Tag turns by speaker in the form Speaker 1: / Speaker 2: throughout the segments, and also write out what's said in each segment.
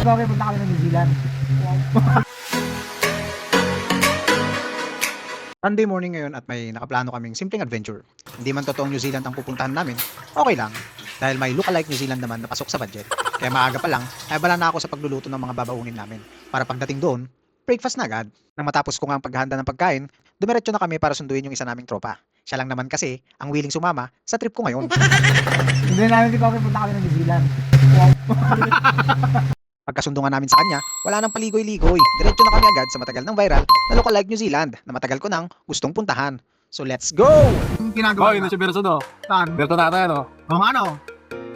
Speaker 1: Okay, punta kami ng New Zealand.
Speaker 2: Sunday morning ngayon at may nakaplano kaming simpleng adventure. Hindi man totoong New Zealand ang pupuntahan namin, okay lang. Dahil may lookalike New Zealand naman na pasok sa budget. Kaya maaga pa lang, ay bala na ako sa pagluluto ng mga babaunin namin. Para pagdating doon, breakfast na agad. Nang matapos ko nga ang paghahanda ng pagkain, dumiretso na kami para sunduin yung isa naming tropa. Siya lang naman kasi ang willing sumama sa trip ko ngayon.
Speaker 1: Hindi namin si Coffee, punta kami ng New Zealand.
Speaker 2: Pagkasundo nga namin sa kanya, wala nang paligoy-ligoy. Diretso na kami agad sa matagal ng viral na lookalike New Zealand na matagal ko nang gustong puntahan. So let's go!
Speaker 1: Yung ginagawa
Speaker 3: Boy, na si Berto no?
Speaker 1: Saan?
Speaker 3: Berto natin, ano?
Speaker 1: O ano?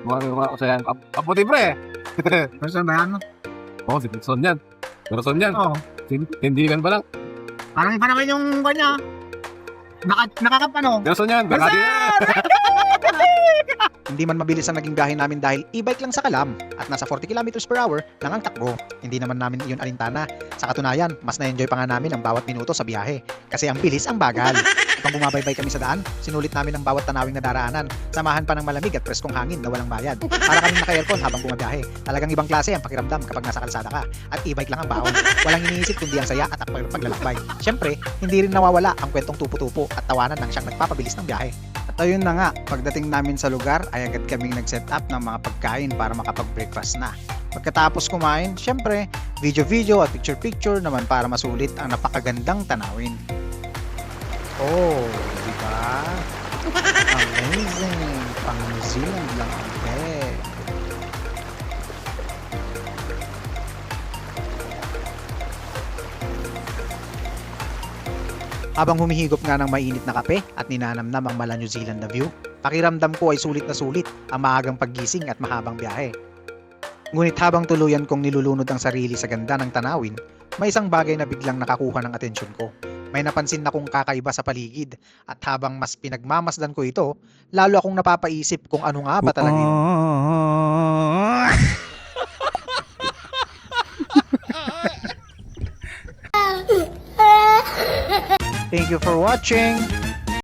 Speaker 3: Mga kasi yan. Kaputi pre!
Speaker 1: Person ba yan?
Speaker 3: Oo, si Berson yan. Berson yan.
Speaker 1: Oo.
Speaker 3: Tindigan pa lang.
Speaker 1: Parang iba naman yung kanya. Nakakap ano?
Speaker 3: Berson yan. Berson yan!
Speaker 2: Hindi man mabilis ang naging biyahe namin dahil e-bike lang sa Kalam at nasa 40 kilometers per hour lang ang takbo. Hindi naman namin iyon alintana. Sa katunayan, mas na-enjoy pa nga namin ang bawat minuto sa biyahe kasi ang bilis ang bagal. Kapag bumabaybay kami sa daan, sinulit namin ang bawat tanawing nadaraanan. Samahan pa ng malamig at preskong hangin na walang bayad. Para kaming naka-aircon habang bumabiyahe. Talagang ibang klase ang pakiramdam kapag nasa kalsada ka at e-bike lang ang baon. Walang iniisip kundi ang saya at ang paglalakbay. Siyempre, hindi rin nawawala ang kwentong tupo-tupo at tawanan ng siyang nagpapabilis ng biyahe. At ayun na nga, pagdating namin sa lugar ay agad kaming nag-set up ng mga pagkain para makapag-breakfast na. Pagkatapos kumain, syempre, video-video at picture-picture naman para masulit ang napakagandang tanawin. Oh, di ba? Amazing! Pang New Zealand lang ang pet. Habang humihigop nga ng mainit na kape at ninanamnam ang mala New Zealand na view, pakiramdam ko ay sulit na sulit ang maagang paggising at mahabang biyahe. Ngunit habang tuluyan kong nilulunod ang sarili sa ganda ng tanawin, may isang bagay na biglang nakakuha ng atensyon ko. May napansin na kong kakaiba sa paligid at habang mas pinagmamasdan ko ito, lalo akong napapaisip kung ano nga ba talaga yun. Thank you for watching!